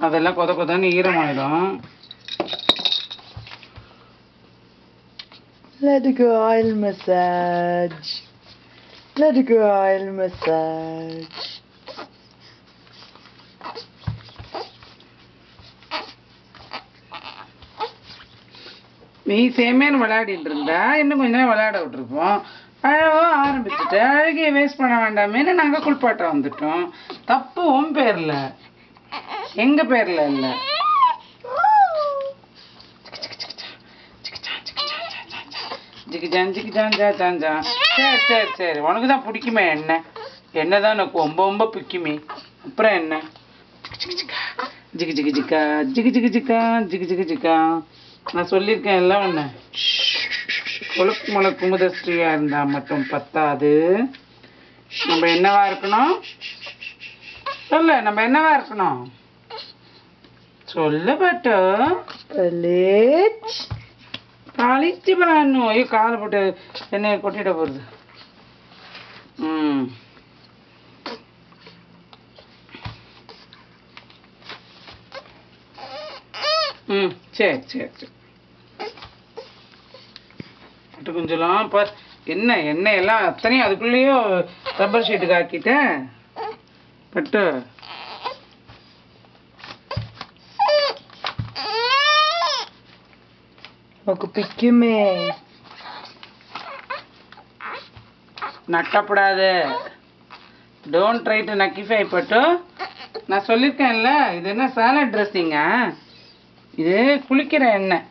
அதெல்லாம் கொத கொதன்னு ஈரமாயிடும். Let it go oil massage. Let it go oil massage. நீ சேமேன்னு விளையாடிட்டு இருந்தா இன்னும் கொஞ்ச நேரம் விளையாட விட்டுருப்போம். அழவோ ஆரம்பிச்சுட்டு அழகிய வேஸ்ட் பண்ண வேண்டாமேன்னு நாங்கள் குளிப்பாட்ட வந்துட்டோம். தப்பு உன் பேர்ல, எங்க பேர்ல இல்ல. ஜிகிஜான் ஜிகிஜான் ஜா ஜான் ஜா. சரி சரி சரி, உனக்கு தான் பிடிக்குமே எண்ணெய். எண்ணெய் தான் எனக்கு ரொம்ப ரொம்ப பிடிக்குமே. அப்புறம் என்ன? ஜிகி ஜிகி ஜிக்கா ஜிகி ஜிகி ஜிக்கா ஜிகி ஜிகி ஜிக்கா. நான் சொல்லியிருக்கேன் எல்லாம் ஒன்று. கொழுக்கு முளக்கு குமுதஸ்ரீயா இருந்தா மட்டும் பத்தாது. நம்ம என்னவா இருக்கணும் சொல்லு. நம்ம என்னவா இருக்கணும் சொல்லு. பட்டு காலிச்சு பண்ணணும். ஐயோ காலை போட்டு எண்ணெயை கொட்டிட போகுது. சரி சரி சரி. பட்டு கொஞ்சம் பார். என்ன எண்ணெய் எல்லாம் அத்தனையும் அதுக்குள்ளேயும் ரப்பர் ஷீட்டுக்கு ஆக்கிட்டேன். பட்டு உனக்கு பிக்குமே. நட்டப்படாது. டோன்ட் ட்ரை டு நக்கிஃபை. பட்டு நான் சொல்லியிருக்கேன்ல, இது என்ன சாலட் ட்ரெஸ்ஸிங்கா? இது குளிக்கிற எண்ணெய்.